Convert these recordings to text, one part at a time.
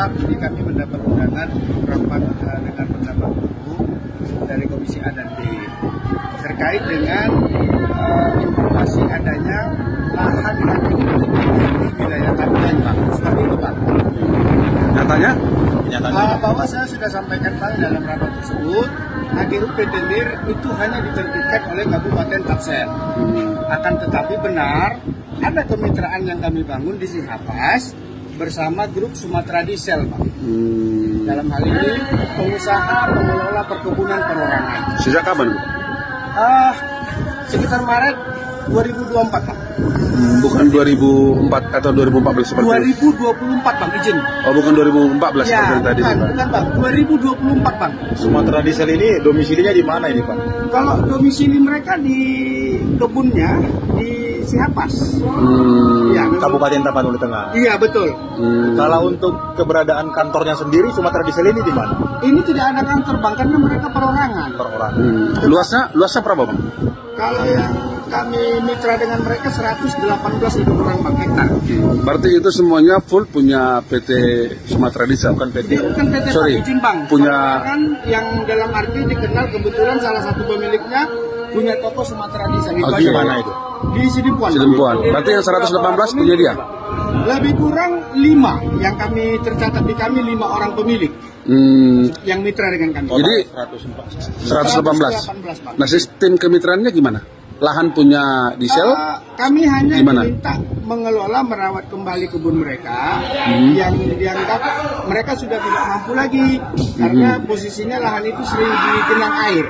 pagi ini kami mendapat undangan rapat dengan pendapat hukum dari Komisi A dan B terkait dengan informasi adanya lahan yang di wilayah Tanjung, Pak. Seperti itu, Pak. Nyatanya? Bahwa saya sudah sampaikan, Pak, dalam rapat tersebut, HGU PT MIR itu hanya diterbitkan oleh Kabupaten Tangsel. Akan tetapi benar, ada kemitraan yang kami bangun di Sihapas bersama grup Sumatera Diesel, Pak. Dalam hal ini, pengusaha pengelola perkebunan perorangan. Sejak kapan? Sekitar Maret 2024, Pak. Bukan 2004 atau 2014 seperti itu? 2024, Bang, izin. Oh, bukan 2014 Ya, seperti tadi, Pak. bukan, Bang. 2024, Bang. Sumatera Diesel ini domisilinya di mana ini, Pak? Kalau domisili mereka di kebunnya di Sihapas. Ya, Kabupaten Tapanuli Tengah. iya, betul. Kalau untuk keberadaan kantornya sendiri, Sumatera Diesel ini di mana? Ini tidak ada kantor, Bang, karena mereka perorangan. Luasnya berapa, Bang? Kalau yang kami mitra dengan mereka 118 lebih kurang, Bang, hektar. Berarti itu semuanya full punya PT Sumatera Diesel, bukan PT? Bukan PT, Sorry, Pak, izin, Bang. punya Perorangan yang dalam arti dikenal kebetulan salah satu pemiliknya punya toko Sumatera Diesel. Itu Oke. aja, Mana itu? Di Sidimpuan. Sidempuan. Berarti yang 118 punya dia? Lebih kurang 5 yang kami tercatat di kami 5 orang pemilik yang mitra dengan kami. Jadi 118. 118, Pak. Nah, sistem kemitraannya gimana? Lahan punya diesel? Kami hanya Gimana? diminta mengelola merawat kembali kebun mereka yang dianggap mereka sudah tidak mampu lagi karena posisinya lahan itu sering digenang air.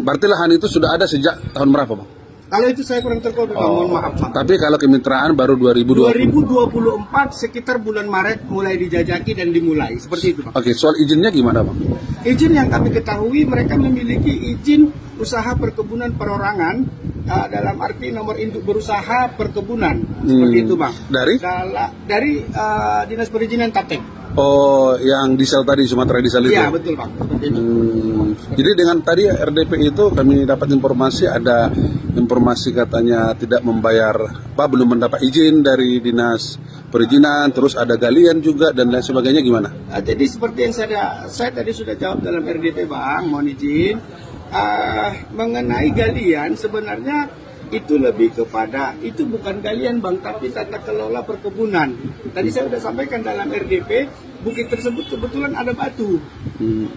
Berarti lahan itu sudah ada sejak tahun berapa, Bang? Kalau itu saya kurang terkopi, Pak, mohon maaf, Pak. Tapi kalau kemitraan baru 2020. 2024 sekitar bulan Maret mulai dijajaki dan dimulai seperti itu, Pak. Oke, soal izinnya gimana, Bang? Izin yang kami ketahui mereka memiliki izin usaha perkebunan perorangan dalam arti nomor induk berusaha perkebunan seperti itu, Bang. Dari? Dari Dinas Perizinan Taptek. Oh, yang diesel tadi, Sumatera Diesel itu? Iya, betul, Bang. Seperti itu. Jadi dengan tadi RDP itu kami dapat informasi, ada informasi katanya tidak membayar, belum mendapat izin dari Dinas Perizinan, terus ada galian juga dan lain sebagainya, gimana? Jadi seperti yang saya tadi sudah jawab dalam RDP, Bang, mohon izin. Mengenai galian sebenarnya itu lebih kepada, itu bukan galian, Bang, tapi tata kelola perkebunan. Tadi saya sudah sampaikan dalam RDP, bukit tersebut kebetulan ada batu.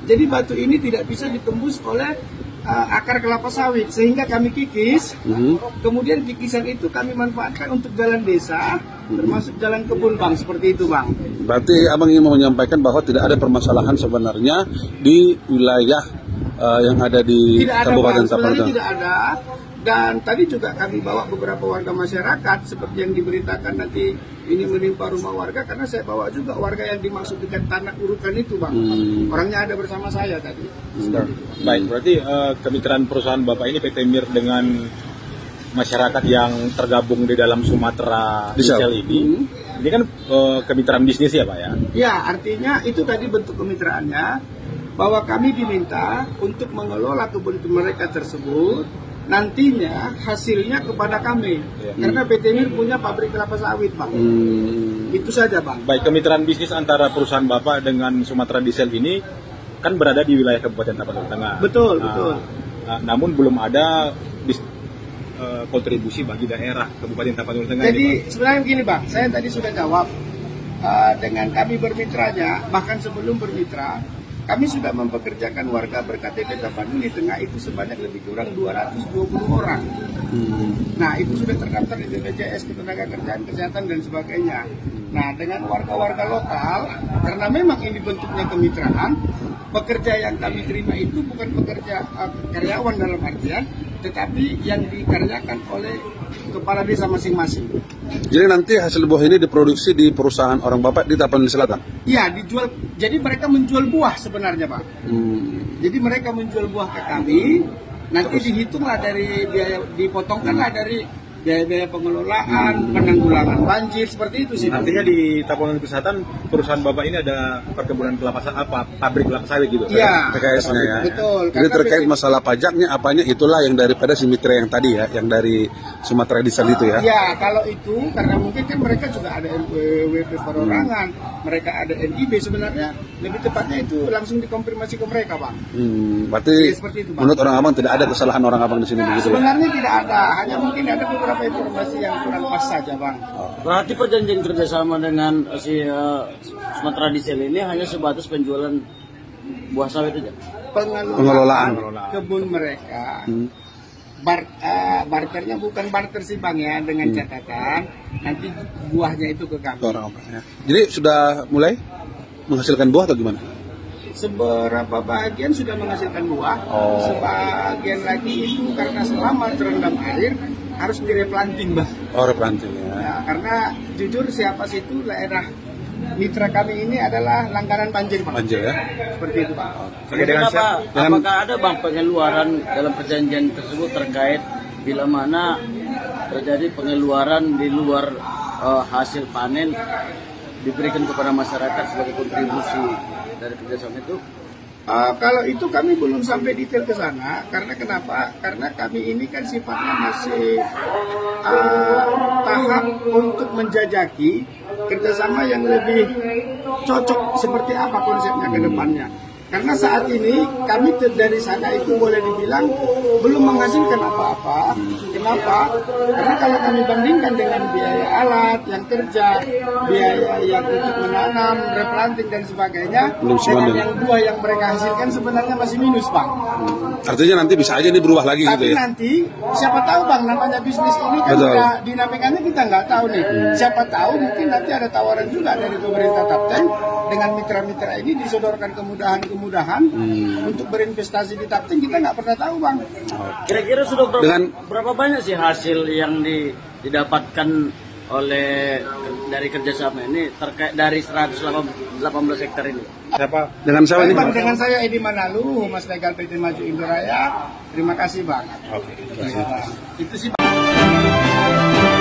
Jadi batu ini tidak bisa ditembus oleh akar kelapa sawit, sehingga kami kikis. Kemudian kikisan itu kami manfaatkan untuk jalan desa, termasuk jalan kebun, Bang, seperti itu, Bang. Berarti Abang ingin menyampaikan bahwa tidak ada permasalahan sebenarnya di wilayah yang ada di Kabupaten Tapanuli. Tidak ada. Dan tadi juga kami bawa beberapa warga masyarakat seperti yang diberitakan nanti ini menimpa rumah warga, karena saya bawa juga warga yang dimaksud dengan tanah urukan itu, Bang. Orangnya ada bersama saya tadi. Baik, berarti kemitraan perusahaan Bapak ini PT MIR dengan masyarakat yang tergabung di dalam Sumatera Diesel ini kan kemitraan bisnis ya, Pak, ya? Ya, artinya itu tadi bentuk kemitraannya, bahwa kami diminta untuk mengelola kebun mereka tersebut, nantinya hasilnya kepada kami. Karena PT MIR punya pabrik kelapa sawit, Bang. Itu saja, Bang. Baik, kemitraan bisnis antara perusahaan Bapak dengan Sumatera Diesel ini kan berada di wilayah Kabupaten Tapanuli Tengah. Betul, betul. Namun belum ada kontribusi bagi daerah Kabupaten Tapanuli Tengah. Jadi sebenarnya begini, Bang, saya tadi sudah jawab dengan kami bermitranya, bahkan sebelum bermitra, kami sudah mempekerjakan warga berKTP Tapanuli Tengah itu sebanyak lebih kurang 220 orang. Nah, itu sudah terdaftar di BPJS Ketenagakerjaan, Kesehatan, dan sebagainya. Nah, dengan warga-warga lokal, karena memang ini bentuknya kemitraan, pekerja yang kami terima itu bukan pekerja karyawan dalam artian, tetapi yang dikaryakan oleh kepala desa masing-masing. Jadi nanti hasil buah ini diproduksi di perusahaan orang Bapak di Tapanuli Selatan? Iya, dijual. Jadi mereka menjual buah sebenarnya, Pak. Jadi mereka menjual buah ke kami, nanti dihitunglah dari biaya, dipotongkanlah dari biaya-biaya pengelolaan, penanggulangan banjir, seperti itu sih. Artinya di tabungan kesehatan perusahaan Bapak ini ada perkebunan kelapa sawit, pabrik kelapa sawit gitu? Iya. TKS-nya ya. Betul. Jadi terkait masalah pajaknya, apanya itulah yang daripada si mitra yang tadi ya, yang dari Sumatera Diesel itu ya? Ya, kalau itu karena mungkin kan mereka juga ada WP perorangan, mereka ada NIB, sebenarnya lebih tepatnya itu langsung dikonfirmasi ke mereka, Bang. Berarti Seperti itu, Bang. menurut orang abang tidak ada kesalahan orang abang di sini begitu? Sebenarnya tidak ada, hanya mungkin ada beberapa informasi yang kurang pas saja, Bang. Berarti perjanjian kerjasama dengan si Sumatera Diesel ini hanya sebatas penjualan buah sawit aja? Pengelolaan kebun mereka. Barternya bukan barter sih, Bang, ya, dengan catatan nanti buahnya itu ke kami. Orang abang ya. Jadi sudah mulai menghasilkan buah atau gimana? Seberapa bagian sudah menghasilkan buah, sebagian lagi itu karena selama terendam air harus direplanting, Bang. Oh, replanting ya. Nah, karena jujur siapa sih itu daerah mitra kami ini adalah langganan banjir, Bang. Banjir ya. Seperti itu, Bang. Apakah ada, Bang, pengeluaran dalam perjanjian tersebut terkait bila mana terjadi pengeluaran di luar hasil panen diberikan kepada masyarakat sebagai kontribusi dari kerjasama itu? Kalau itu kami belum sampai detail ke sana, karena kenapa? Karena kami ini kan sifatnya masih tahap untuk menjajaki kerjasama yang lebih cocok seperti apa konsepnya ke depannya. Karena saat ini kami dari sana itu boleh dibilang belum menghasilkan apa-apa. Kenapa? Karena kalau kami bandingkan dengan biaya alat yang kerja, biaya yang untuk menanam, replanting dan sebagainya, dengan yang buah yang mereka hasilkan sebenarnya masih minus, Bang. Artinya nanti bisa aja ini berubah lagi. Tapi gitu ya? nanti siapa tahu, Bang, namanya bisnis ini kan dinamikanya kita nggak tahu nih. Siapa tahu mungkin nanti ada tawaran juga dari pemerintah Tapten dengan mitra-mitra ini disodorkan kemudahan untuk berinvestasi di Tapten, kita nggak pernah tahu, Bang. Kira-kira sudah berapa banyak sih hasil yang didapatkan oleh dari kerjasama ini terkait dari 118 hektar ini? Siapa? Dengan siapa ini? Bang, dengan saya Edi Manalu, Humas Legal PT Maju Indoraya. Terima kasih, Bang. Oke. Itu sih, Bang.